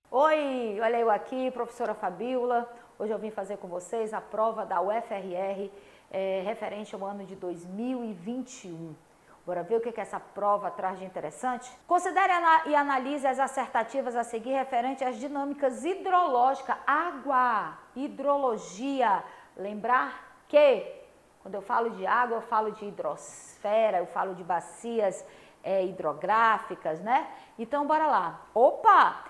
Oi, olha eu aqui, professora Fabíola. Hoje eu vim fazer com vocês a prova da UFRR referente ao ano de 2021. Bora ver o que essa prova traz de interessante? Considere e analise as assertativas a seguir referente às dinâmicas hidrológicas. Água, hidrologia. Lembrar que quando eu falo de água, eu falo de hidrosfera, eu falo de bacias hidrográficas, né? Então, bora lá. Opa!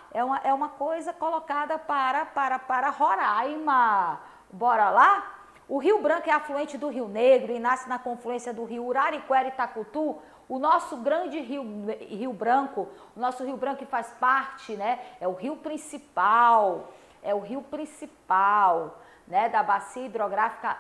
É uma coisa colocada para Roraima. Bora lá? O Rio Branco é afluente do Rio Negro e nasce na confluência do rio Uraricuera e Itacutu. O nosso grande Rio Branco, o nosso Rio Branco que faz parte, né? É o rio principal, né, da bacia hidrográfica,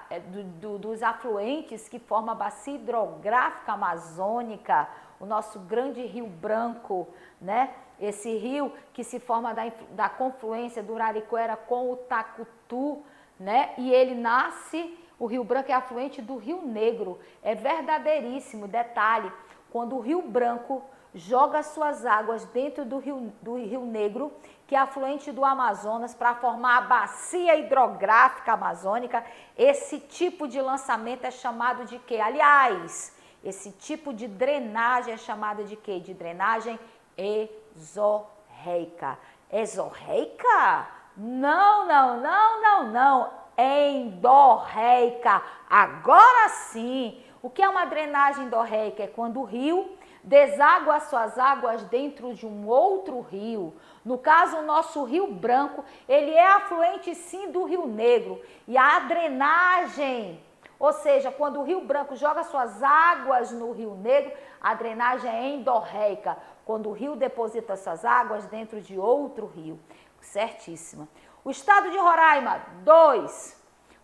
dos afluentes que formam a bacia hidrográfica amazônica, o nosso grande Rio Branco, né? Esse rio que se forma da confluência do Uraricuera com o Itacutu, né? E ele nasce, o Rio Branco é afluente do Rio Negro, é verdadeiríssimo, detalhe, quando o Rio Branco joga suas águas dentro do Rio Negro, que é afluente do Amazonas, para formar a bacia hidrográfica amazônica, esse tipo de lançamento é chamado de quê? Aliás, esse tipo de drenagem é chamada de quê? De drenagem exorreica. Exorreica? Não. Endorreica. Agora sim. O que é uma drenagem endorreica? É quando o rio deságua suas águas dentro de um outro rio. No caso, o nosso Rio Branco, ele é afluente sim do Rio Negro. E a drenagem, ou seja, quando o Rio Branco joga suas águas no Rio Negro, a drenagem é endorreica. Quando o rio deposita suas águas dentro de outro rio. Certíssima. O estado de Roraima, 2,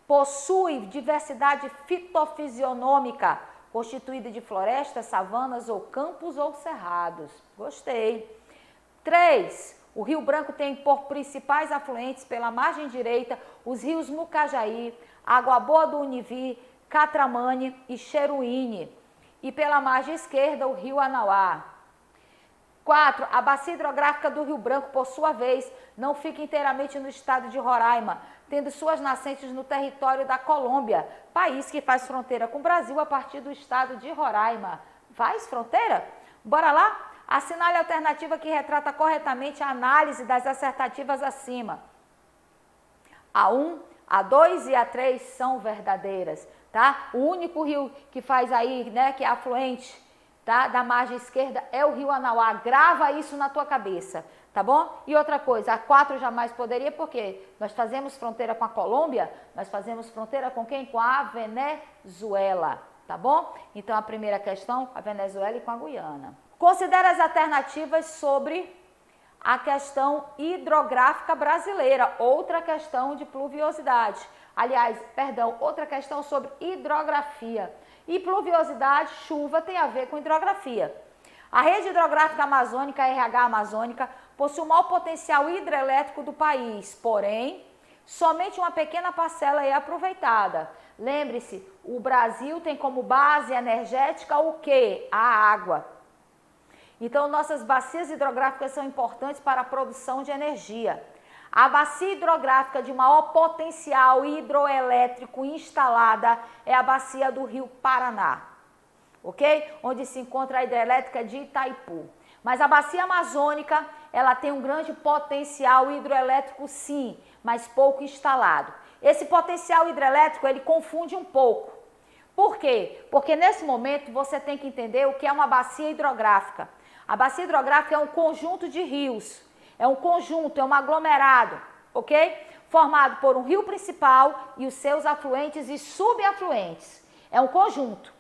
possui diversidade fitofisionômica, constituída de florestas, savanas ou campos ou cerrados. Gostei. 3, o Rio Branco tem por principais afluentes pela margem direita os rios Mucajaí, Água Boa do Univi, Catramane e Cheruíne. E pela margem esquerda o Rio Anauá. 4, a bacia hidrográfica do Rio Branco, por sua vez, não fica inteiramente no estado de Roraima, tendo suas nascentes no território da Colômbia, país que faz fronteira com o Brasil a partir do estado de Roraima. Faz fronteira? Bora lá? Assinale a alternativa que retrata corretamente a análise das assertativas acima. A 1, a 2 e a 3 são verdadeiras, tá? O único rio que faz aí, né, que é afluente, tá, da margem esquerda é o Rio Anauá. Grava isso na tua cabeça, tá bom? E outra coisa, a 4 jamais poderia, porque nós fazemos fronteira com a Colômbia, nós fazemos fronteira com quem? Com a Venezuela, tá bom? Então, a primeira questão, a Venezuela e com a Guiana. Considere as alternativas sobre a questão hidrográfica brasileira, outra questão de pluviosidade. Aliás, perdão, outra questão sobre hidrografia. E pluviosidade, chuva, tem a ver com hidrografia. A rede hidrográfica amazônica, a RH amazônica, possui o maior potencial hidrelétrico do país, porém, somente uma pequena parcela é aproveitada. Lembre-se, o Brasil tem como base energética o quê? A água. Então, nossas bacias hidrográficas são importantes para a produção de energia. A bacia hidrográfica de maior potencial hidroelétrico instalada é a bacia do Rio Paraná, ok? Onde se encontra a hidrelétrica de Itaipu. Mas a bacia amazônica, ela tem um grande potencial hidroelétrico sim, mas pouco instalado. Esse potencial hidrelétrico, ele confunde um pouco. Por quê? Porque nesse momento você tem que entender o que é uma bacia hidrográfica. A bacia hidrográfica é um conjunto de rios. É um conjunto, é um aglomerado, ok? Formado por um rio principal e os seus afluentes e subafluentes. É um conjunto.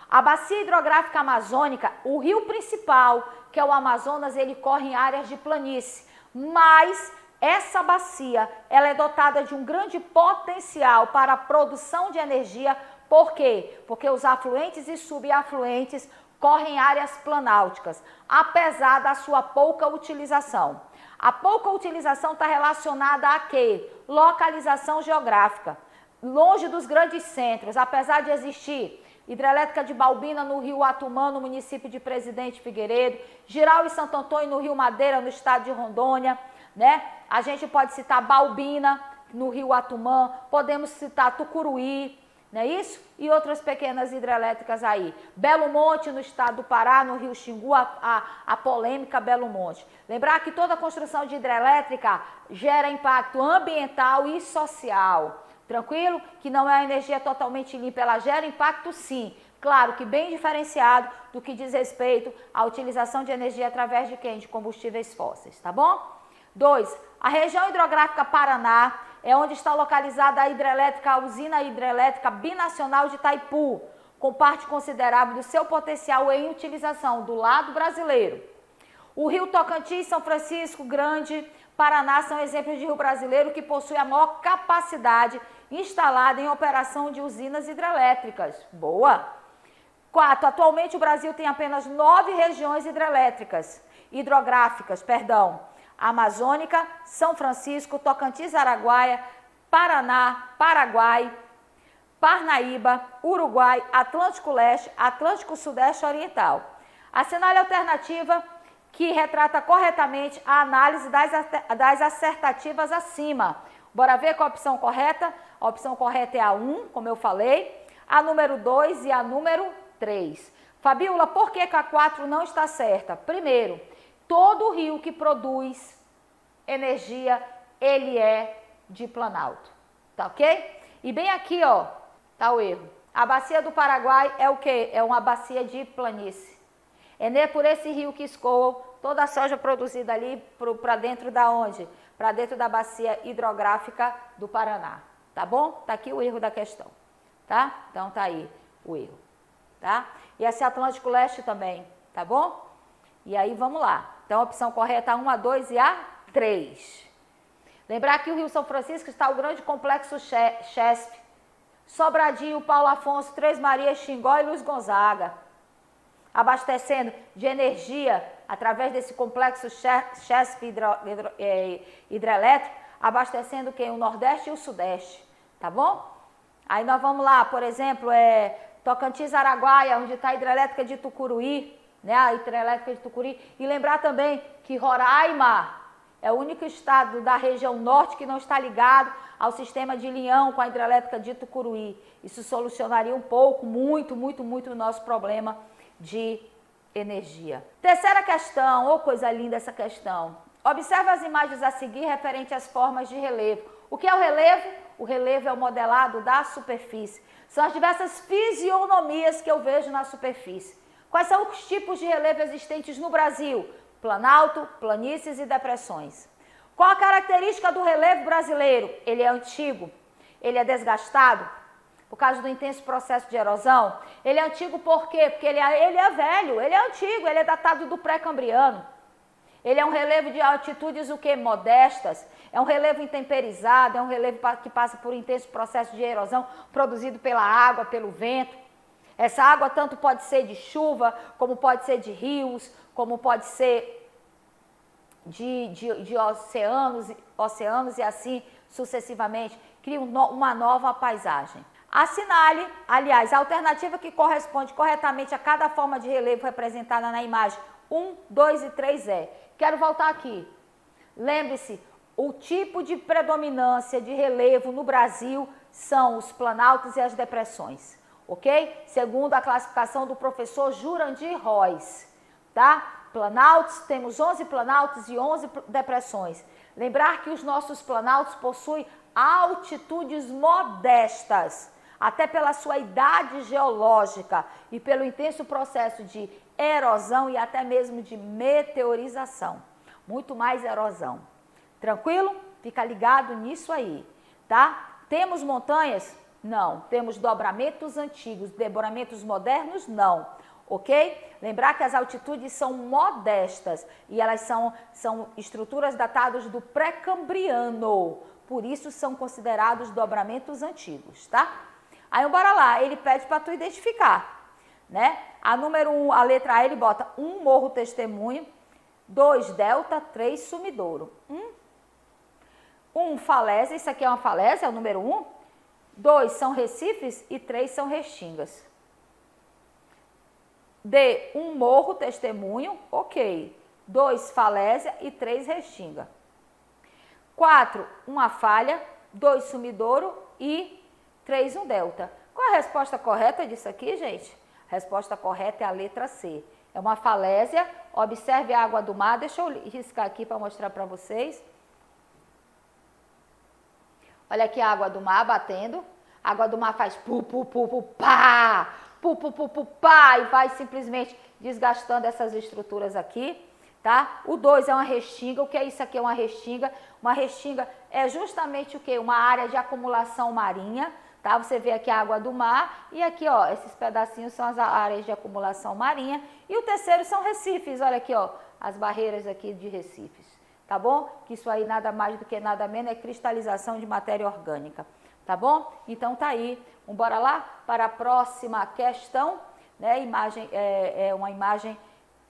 A bacia hidrográfica amazônica, o rio principal, que é o Amazonas, ele corre em áreas de planície. Mas essa bacia, ela é dotada de um grande potencial para a produção de energia. Por quê? Porque os afluentes e subafluentes correm em áreas planálticas, apesar da sua pouca utilização. A pouca utilização está relacionada a quê? Localização geográfica. Longe dos grandes centros, apesar de existir Hidrelétrica de Balbina, no Rio Atumã, no município de Presidente Figueiredo. Giral e Santo Antônio, no Rio Madeira, no estado de Rondônia, né? A gente pode citar Balbina, no Rio Atumã, podemos citar Tucuruí, não é isso? E outras pequenas hidrelétricas aí. Belo Monte, no estado do Pará, no Rio Xingu, a polêmica Belo Monte. Lembrar que toda construção de hidrelétrica gera impacto ambiental e social. Tranquilo? Que não é uma energia totalmente limpa, ela gera impacto sim. Claro que bem diferenciado do que diz respeito à utilização de energia através de quem? De combustíveis fósseis, tá bom? 2. A região hidrográfica Paraná é onde está localizada a hidrelétrica, a usina hidrelétrica binacional de Itaipu, com parte considerável do seu potencial em utilização do lado brasileiro. O Rio Tocantins, São Francisco, Grande, Paraná são exemplos de rio brasileiro que possui a maior capacidade instalada em operação de usinas hidrelétricas. Boa! 4. Atualmente o Brasil tem apenas 9 regiões hidrográficas, Amazônica, São Francisco, Tocantins, Araguaia, Paraná, Paraguai, Parnaíba, Uruguai, Atlântico Leste, Atlântico Sudeste Oriental. Assinale a alternativa que retrata corretamente a análise das assertativas acima. Bora ver qual a opção correta? A opção correta é a 1, como eu falei, a número 2 e a número 3. Fabíola, por que a 4 não está certa? Primeiro, todo rio que produz energia, ele é de Planalto, tá ok? E bem aqui, ó, tá o erro. A bacia do Paraguai é o quê? É uma bacia de planície. É por esse rio que escoa toda a soja produzida ali para dentro da onde? Para dentro da bacia hidrográfica do Paraná, tá bom? Tá aqui o erro da questão, tá? Então tá aí o erro, tá? E esse Atlântico Leste também, tá bom? E aí vamos lá. Então a opção correta a 1, a 2 e a 3. Lembrar que o Rio São Francisco está o grande complexo Chesp, Sobradinho, Paulo Afonso, Três Marias, Xingó e Luiz Gonzaga, abastecendo de energia através desse complexo Chesp hidrelétrico, abastecendo quem? O Nordeste e o Sudeste, tá bom? Aí nós vamos lá, por exemplo, Tocantins, Araguaia, onde está a hidrelétrica de Tucuruí, né? A hidrelétrica de Tucuruí. E lembrar também que Roraima é o único estado da região norte que não está ligado ao sistema de Linhão com a hidrelétrica de Tucuruí. Isso solucionaria um pouco, muito o nosso problema de energia. Terceira questão, coisa linda essa questão. Observe as imagens a seguir referente às formas de relevo. O que é o relevo? O relevo é o modelado da superfície. São as diversas fisionomias que eu vejo na superfície. Quais são os tipos de relevo existentes no Brasil? Planalto, planícies e depressões. Qual a característica do relevo brasileiro? Ele é antigo, ele é desgastado, por causa do intenso processo de erosão. Ele é antigo por quê? Porque ele é velho, ele é antigo, ele é datado do pré-cambriano. Ele é um relevo de altitudes o quê? Modestas. É um relevo intemperizado, é um relevo que passa por um intenso processo de erosão produzido pela água, pelo vento. Essa água tanto pode ser de chuva, como pode ser de rios, como pode ser de oceanos e assim sucessivamente. Cria uma nova paisagem. Assinale, aliás, a alternativa que corresponde corretamente a cada forma de relevo representada na imagem 1, 2 e 3 é. Quero voltar aqui. Lembre-se, o tipo de predominância de relevo no Brasil são os planaltos e as depressões, ok? Segundo a classificação do professor Jurandir Rois, tá? Planaltos, temos 11 planaltos e 11 depressões. Lembrar que os nossos planaltos possuem altitudes modestas, até pela sua idade geológica e pelo intenso processo de erosão e até mesmo de meteorização. Muito mais erosão. Tranquilo? Fica ligado nisso aí, tá? Temos montanhas? Não. Temos dobramentos antigos, dobramentos modernos? Não. Ok? Lembrar que as altitudes são modestas e elas são estruturas datadas do pré-cambriano, por isso são considerados dobramentos antigos, tá? Aí bora lá, ele pede para tu identificar, né? A número 1, a letra A, ele bota 1 Morro Testemunho, 2 Delta, 3 Sumidouro. 1 Falésia, isso aqui é uma falésia, é o número 1. 2 são Recifes e 3 são Restingas. D, um morro testemunho, ok. 2, falésia e 3, restinga. 4, uma falha, 2, sumidouro e 3, um delta. Qual a resposta correta disso aqui, gente? A resposta correta é a letra C. É uma falésia. Observe a água do mar. Deixa eu riscar aqui para mostrar para vocês. Olha aqui a água do mar batendo. A água do mar faz pu, pu, pu, pu, pá, pu, pu, pu, pu, pá, e vai simplesmente desgastando essas estruturas aqui, tá? O 2 é uma restinga. O que é isso aqui? É uma restinga. Uma restinga é justamente o quê? Uma área de acumulação marinha, tá? Você vê aqui a água do mar e aqui, ó, esses pedacinhos são as áreas de acumulação marinha. E o terceiro são recifes, olha aqui, ó, as barreiras aqui de recifes, tá bom? Que isso aí nada mais do que nada menos é cristalização de matéria orgânica, tá bom? Então tá aí, bora lá para a próxima questão, né?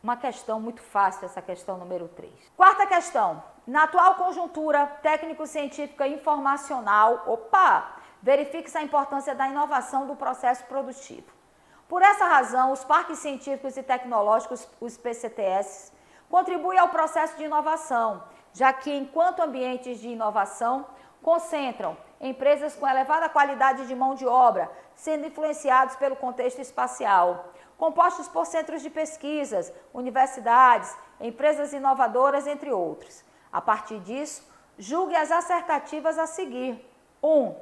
Uma questão muito fácil, essa questão número 3. Quarta questão. Na atual conjuntura técnico-científica informacional, verifique-se a importância da inovação do processo produtivo. Por essa razão, os parques científicos e tecnológicos, os PCTS, contribuem ao processo de inovação, já que, enquanto ambientes de inovação, concentram empresas com elevada qualidade de mão de obra, sendo influenciados pelo contexto espacial, compostos por centros de pesquisas, universidades, empresas inovadoras, entre outros. A partir disso, julgue as assertativas a seguir. 1.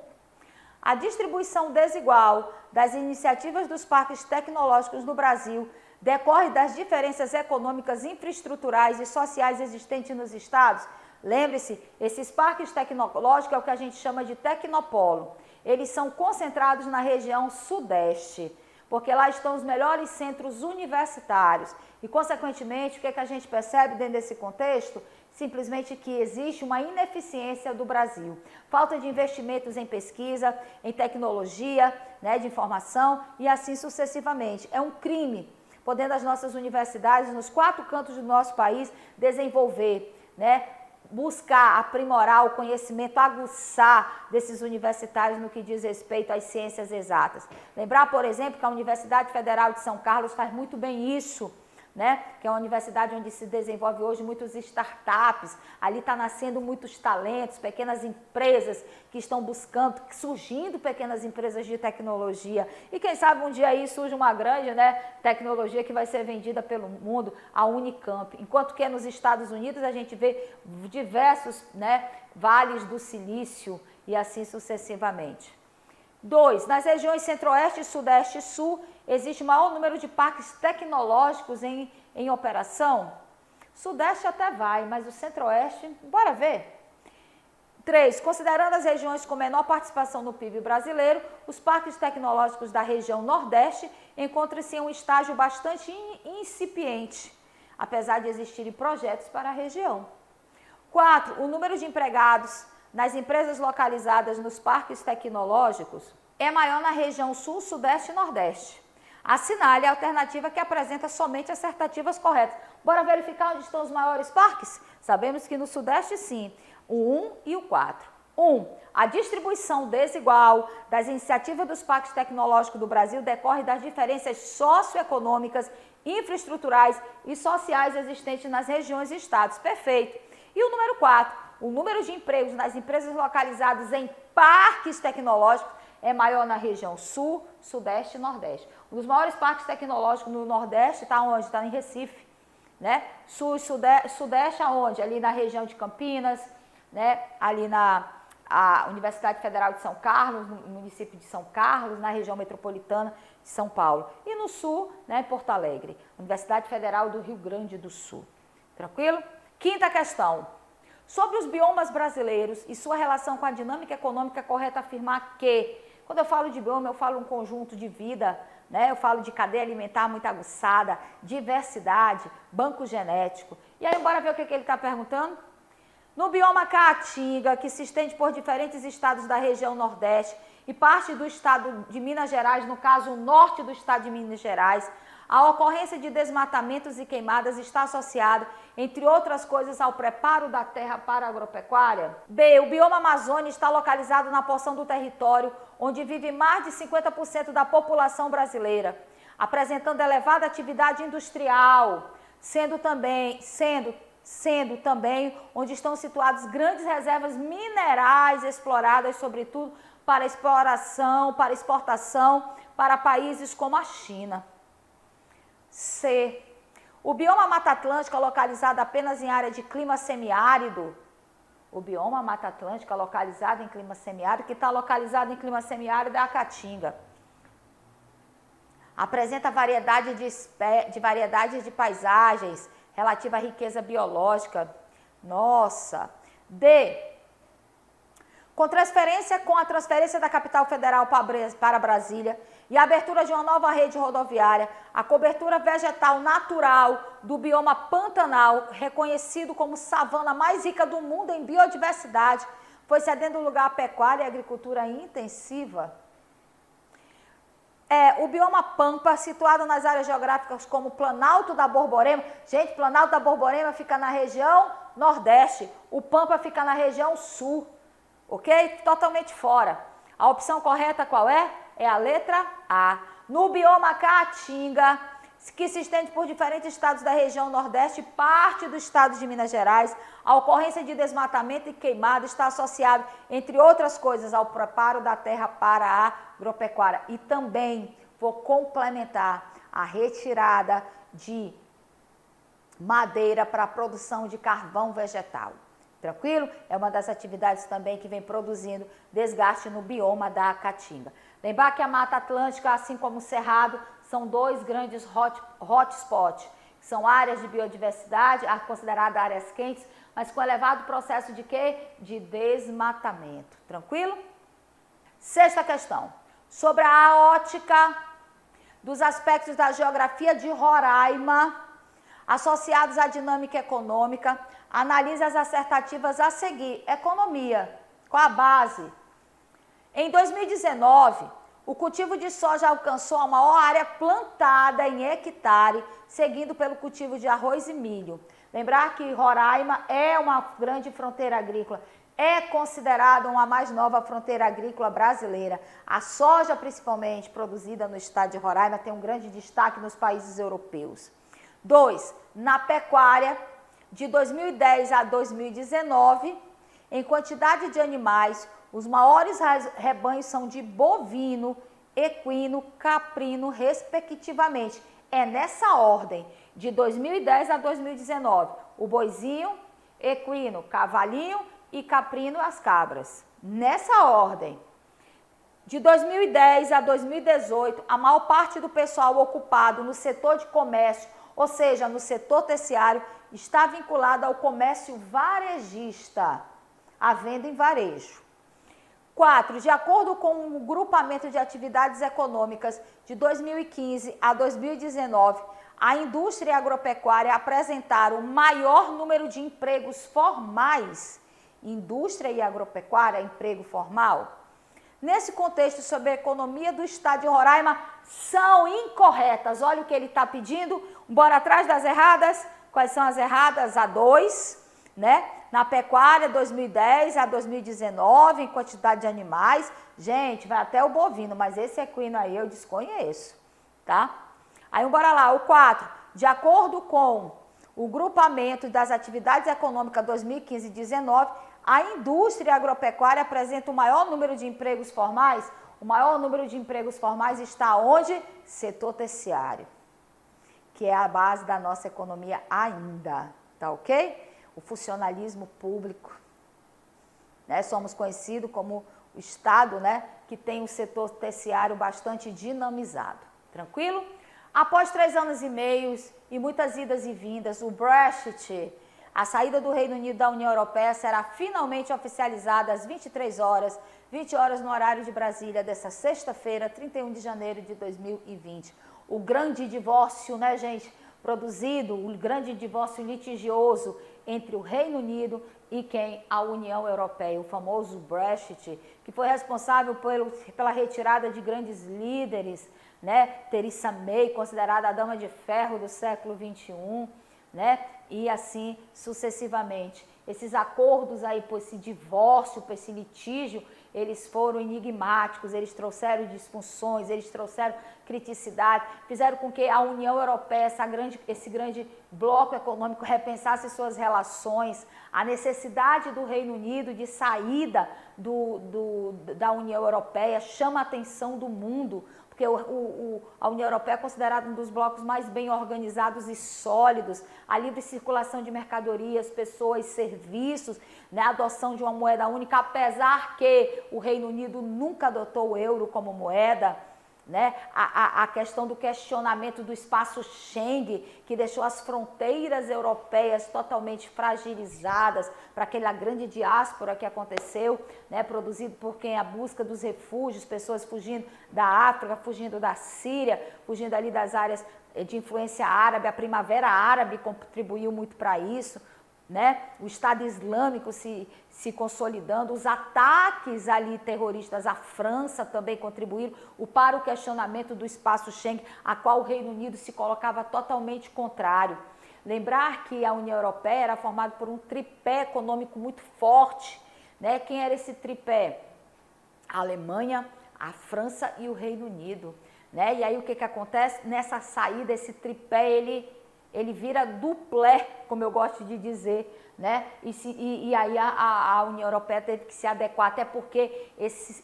A distribuição desigual das iniciativas dos parques tecnológicos no Brasil decorre das diferenças econômicas, infraestruturais e sociais existentes nos estados. Lembre-se, esses parques tecnológicos é o que a gente chama de tecnopolo. Eles são concentrados na região sudeste, porque lá estão os melhores centros universitários. E, consequentemente, o que a gente percebe dentro desse contexto? Simplesmente que existe uma ineficiência do Brasil. Falta de investimentos em pesquisa, em tecnologia, né, de informação e assim sucessivamente. É um crime, podendo as nossas universidades, nos 4 cantos do nosso país, desenvolver, né, buscar aprimorar o conhecimento, aguçar desses universitários no que diz respeito às ciências exatas. Lembrar, por exemplo, que a Universidade Federal de São Carlos faz muito bem isso, né? Que é uma universidade onde se desenvolve hoje muitos startups, ali está nascendo muitos talentos, pequenas empresas que estão buscando, surgindo pequenas empresas de tecnologia. E quem sabe um dia aí surge uma grande, né, tecnologia que vai ser vendida pelo mundo, a Unicamp. Enquanto que nos Estados Unidos a gente vê diversos, né, vales do silício e assim sucessivamente. 2. Nas regiões centro-oeste, sudeste e sul, existe o maior número de parques tecnológicos em operação? Sudeste até vai, mas o centro-oeste, bora ver. 3. Considerando as regiões com menor participação no PIB brasileiro, os parques tecnológicos da região nordeste encontram-se em um estágio bastante incipiente, apesar de existirem projetos para a região. 4. O número de empregados nas empresas localizadas nos parques tecnológicos é maior na região sul, sudeste e nordeste. Assinale a alternativa que apresenta somente assertativas corretas. Bora verificar onde estão os maiores parques? Sabemos que no sudeste sim, o 1 e o 4. 1. A distribuição desigual das iniciativas dos parques tecnológicos do Brasil decorre das diferenças socioeconômicas, infraestruturais e sociais existentes nas regiões e estados. Perfeito. E o número 4. O número de empregos nas empresas localizadas em parques tecnológicos é maior na região sul, sudeste e nordeste. Um dos maiores parques tecnológicos no nordeste está onde? Está em Recife, né? Sul e sudeste aonde? Ali na região de Campinas, né? Ali na Universidade Federal de São Carlos, no município de São Carlos, na região metropolitana de São Paulo. E no sul, né, Porto Alegre, Universidade Federal do Rio Grande do Sul. Tranquilo? Quinta questão. Sobre os biomas brasileiros e sua relação com a dinâmica econômica, é correto afirmar que, quando eu falo de bioma, eu falo um conjunto de vida, né? Eu falo de cadeia alimentar muito aguçada, diversidade, banco genético. E aí, bora ver o que ele está perguntando? No bioma Caatinga, que se estende por diferentes estados da região Nordeste e parte do estado de Minas Gerais, no caso, o norte do estado de Minas Gerais, a ocorrência de desmatamentos e queimadas está associada, entre outras coisas, ao preparo da terra para a agropecuária? B. O bioma Amazônia está localizado na porção do território onde vive mais de 50% da população brasileira. apresentando elevada atividade industrial, sendo também onde estão situadas grandes reservas minerais exploradas, sobretudo para exploração, para exportação para países como a China. C. O bioma Mata Atlântica, localizado apenas em área de clima semiárido, o bioma Mata Atlântica localizado em clima semiárido, que está localizado em clima semiárido é a Caatinga. Apresenta variedades de paisagens relativa à riqueza biológica. Nossa! D. Com a transferência da capital federal para Brasília e a abertura de uma nova rede rodoviária, a cobertura vegetal natural do bioma Pantanal, reconhecido como savana mais rica do mundo em biodiversidade, foi cedendo lugar à pecuária e agricultura intensiva. O bioma Pampa, situado nas áreas geográficas como Planalto da Borborema. Gente, Planalto da Borborema fica na região nordeste, o Pampa fica na região sul, ok? Totalmente fora. A opção correta qual é? É a letra A. No bioma Caatinga, que se estende por diferentes estados da região nordeste e parte do estado de Minas Gerais, a ocorrência de desmatamento e queimada está associada, entre outras coisas, ao preparo da terra para a agropecuária. E também vou complementar a retirada de madeira para a produção de carvão vegetal. Tranquilo? É uma das atividades também que vem produzindo desgaste no bioma da Caatinga. Lembrar que a Mata Atlântica, assim como o Cerrado, são dois grandes hotspots, que são áreas de biodiversidade, consideradas áreas quentes, mas com elevado processo de quê? De desmatamento. Tranquilo? Sexta questão. Sobre a ótica dos aspectos da geografia de Roraima, associados à dinâmica econômica, analise as assertativas a seguir. Economia, qual a base? Em 2019, o cultivo de soja alcançou a maior área plantada em hectare, seguido pelo cultivo de arroz e milho. Lembrar que Roraima é uma grande fronteira agrícola, é considerada uma mais nova fronteira agrícola brasileira. A soja, principalmente produzida no estado de Roraima, tem um grande destaque nos países europeus. 2. Na pecuária, de 2010 a 2019, em quantidade de animais, os maiores rebanhos são de bovino, equino, caprino, respectivamente. É nessa ordem, de 2010 a 2019. O boizinho, equino, cavalinho e caprino, as cabras. Nessa ordem. De 2010 a 2018, a maior parte do pessoal ocupado no setor de comércio, ou seja, no setor terciário, está vinculado ao comércio varejista, à venda em varejo. 4. De acordo com o grupamento de atividades econômicas de 2015 a 2019, a indústria agropecuária apresentaram o maior número de empregos formais. Indústria e agropecuária, emprego formal. Nesse contexto, sobre a economia do estado de Roraima, são incorretas. Olha o que ele está pedindo. Bora atrás das erradas. Quais são as erradas? A 2, né? Na pecuária, 2010 a 2019, em quantidade de animais. Gente, vai até o bovino, mas esse equino aí eu desconheço, tá? Aí, bora lá, o 4. De acordo com o grupamento das atividades econômicas 2015 e 2019, a indústria agropecuária apresenta o maior número de empregos formais. O maior número de empregos formais está onde? Setor terciário, que é a base da nossa economia ainda, tá ok? O funcionalismo público, né? Somos conhecidos como o estado, né, que tem um setor terciário bastante dinamizado, tranquilo? Após 3 anos e meio e muitas idas e vindas, o Brexit, a saída do Reino Unido da União Europeia, será finalmente oficializada às 23 horas, 20 horas no horário de Brasília, dessa sexta-feira, 31 de janeiro de 2020. O grande divórcio, né, gente, produzido, o grande divórcio litigioso entre o Reino Unido e quem? A União Europeia, o famoso Brexit, que foi responsável pela retirada de grandes líderes, né? Theresa May, considerada a dama de ferro do século XXI, né? E assim sucessivamente. Esses acordos aí, por esse divórcio, por esse litígio, eles foram enigmáticos, eles trouxeram disfunções, eles trouxeram criticidade, fizeram com que a União Europeia, esse grande bloco econômico, repensasse suas relações, a necessidade do Reino Unido de saída da União Europeia chama a atenção do mundo, porque a União Europeia é considerada um dos blocos mais bem organizados e sólidos, a livre circulação de mercadorias, pessoas, serviços, né, a adoção de uma moeda única, apesar que o Reino Unido nunca adotou o euro como moeda, né, a questão do questionamento do espaço Schengen, que deixou as fronteiras europeias totalmente fragilizadas para aquela grande diáspora que aconteceu, né, produzido por quem? A busca dos refúgios, pessoas fugindo da África, fugindo da Síria, fugindo ali das áreas de influência árabe, a Primavera Árabe contribuiu muito para isso, né? O Estado Islâmico se consolidando, os ataques ali terroristas à França também contribuíram para o questionamento do espaço Schengen, a qual o Reino Unido se colocava totalmente contrário. Lembrar que a União Europeia era formada por um tripé econômico muito forte, né? Quem era esse tripé? A Alemanha, a França e o Reino Unido, né? E aí o que acontece? Nessa saída, esse tripé, ele vira duplé, como eu gosto de dizer, né? E aí a União Europeia teve que se adequar, até porque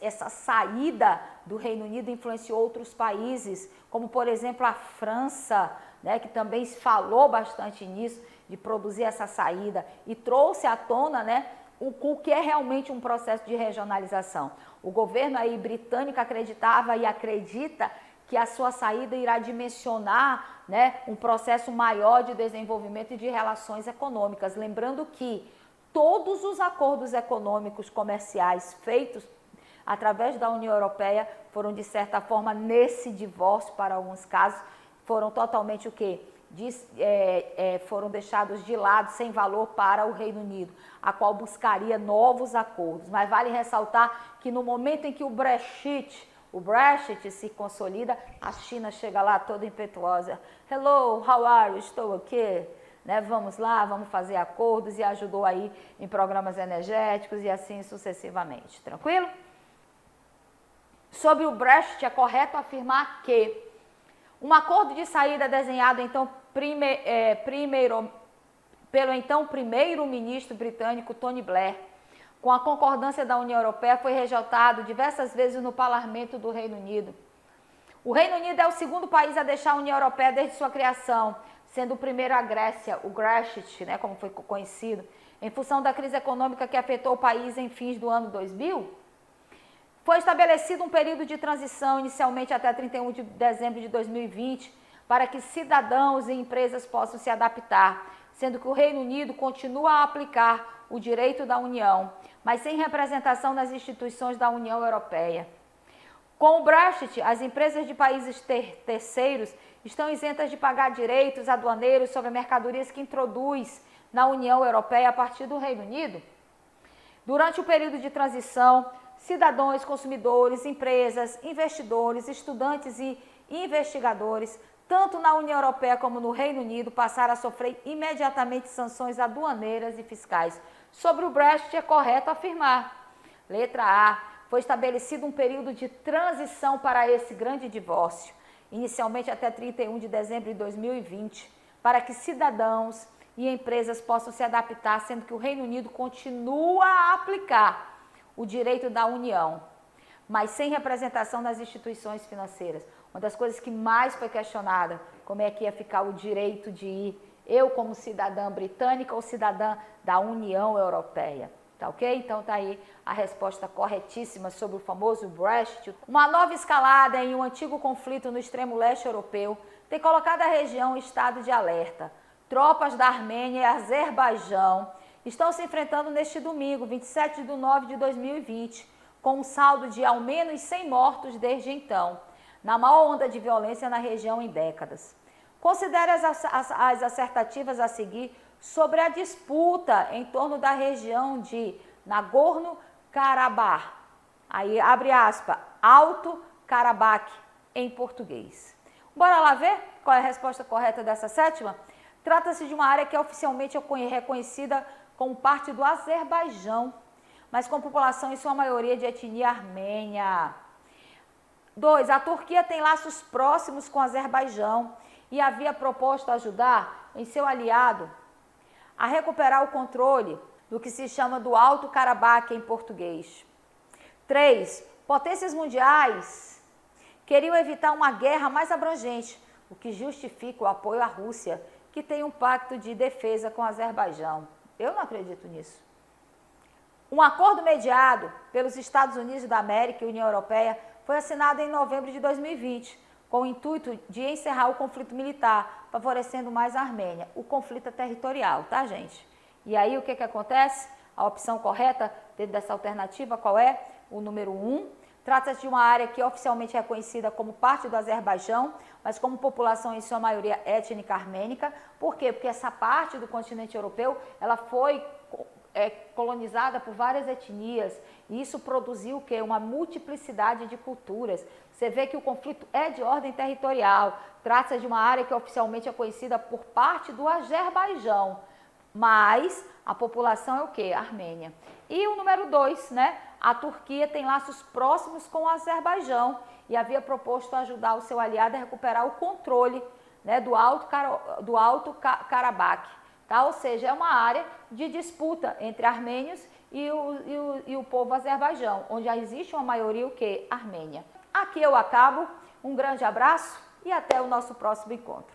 essa saída do Reino Unido influenciou outros países, como por exemplo a França, né? Que também se falou bastante nisso, de produzir essa saída, e trouxe à tona, né, o que é realmente um processo de regionalização. O governo aí britânico acreditava e acredita que a sua saída irá dimensionar, né, um processo maior de desenvolvimento e de relações econômicas. Lembrando que todos os acordos econômicos comerciais feitos através da União Europeia foram, de certa forma, nesse divórcio, para alguns casos, foram totalmente o quê? Foram deixados de lado, sem valor para o Reino Unido, a qual buscaria novos acordos. Mas vale ressaltar que no momento em que o Brexit se consolida, a China chega lá toda impetuosa. Hello, how are you? Estou aqui. Né? Vamos lá, vamos fazer acordos, e ajudou aí em programas energéticos e assim sucessivamente. Tranquilo? Sobre o Brexit, é correto afirmar que um acordo de saída desenhado então pelo então primeiro-ministro britânico Tony Blair, com a concordância da União Europeia, foi rejeitado diversas vezes no parlamento do Reino Unido. O Reino Unido é o segundo país a deixar a União Europeia desde sua criação, sendo o primeiro a Grécia, o Brexit, né, como foi conhecido, em função da crise econômica que afetou o país em fins do ano 2000. Foi estabelecido um período de transição, inicialmente até 31 de dezembro de 2020, para que cidadãos e empresas possam se adaptar, sendo que o Reino Unido continua a aplicar o direito da União, mas sem representação nas instituições da União Europeia. Com o Brexit, as empresas de países terceiros estão isentas de pagar direitos aduaneiros sobre mercadorias que introduz na União Europeia a partir do Reino Unido. Durante o período de transição, cidadãos, consumidores, empresas, investidores, estudantes e investigadores, tanto na União Europeia como no Reino Unido, passaram a sofrer imediatamente sanções aduaneiras e fiscais. Sobre o Brexit, é correto afirmar. Letra A. Foi estabelecido um período de transição para esse grande divórcio, inicialmente até 31 de dezembro de 2020, para que cidadãos e empresas possam se adaptar, sendo que o Reino Unido continua a aplicar o direito da União, mas sem representação nas instituições financeiras. Uma das coisas que mais foi questionada, como é que ia ficar o direito de ir, eu como cidadã britânica ou cidadã da União Europeia. Tá ok? Então tá aí a resposta corretíssima sobre o famoso Brexit. Uma nova escalada em um antigo conflito no extremo leste europeu tem colocado a região em estado de alerta. Tropas da Armênia e Azerbaijão estão se enfrentando neste domingo, 27 de nove de 2020, com um saldo de ao menos 100 mortos desde então, na maior onda de violência na região em décadas. Considere as assertativas a seguir sobre a disputa em torno da região de Nagorno-Karabakh. Aí, abre aspas, Alto Karabakh, em português. Bora lá ver qual é a resposta correta dessa sétima? Trata-se de uma área que é oficialmente reconhecida como parte do Azerbaijão. mas com população em sua maioria de etnia armênia. 2. A Turquia tem laços próximos com o Azerbaijão e havia proposto ajudar em seu aliado a recuperar o controle do que se chama do Alto Carabaque em português. 3. Potências mundiais queriam evitar uma guerra mais abrangente, o que justifica o apoio à Rússia, que tem um pacto de defesa com o Azerbaijão. Eu não acredito nisso. Um acordo mediado pelos Estados Unidos da América e União Europeia foi assinado em novembro de 2020, com o intuito de encerrar o conflito militar, favorecendo mais a Armênia. O conflito é territorial, tá, gente? E aí o que acontece? A opção correta dentro dessa alternativa, qual é? O número 1. Trata-se de uma área que oficialmente é reconhecida como parte do Azerbaijão, mas como população em sua maioria étnica armênica. Por quê? Porque essa parte do continente europeu, ela foi colonizada por várias etnias, e isso produziu o quê? Uma multiplicidade de culturas. Você vê que o conflito é de ordem territorial, trata-se de uma área que oficialmente é conhecida por parte do Azerbaijão, mas a população é o quê? Armênia. E o número 2, né? A Turquia tem laços próximos com o Azerbaijão e havia proposto ajudar o seu aliado a recuperar o controle, né, do Alto Carabaque. Tá? Ou seja, é uma área de disputa entre armênios e o povo Azerbaijão, onde já existe uma maioria o quê? Armênia. Aqui eu acabo, um grande abraço e até o nosso próximo encontro.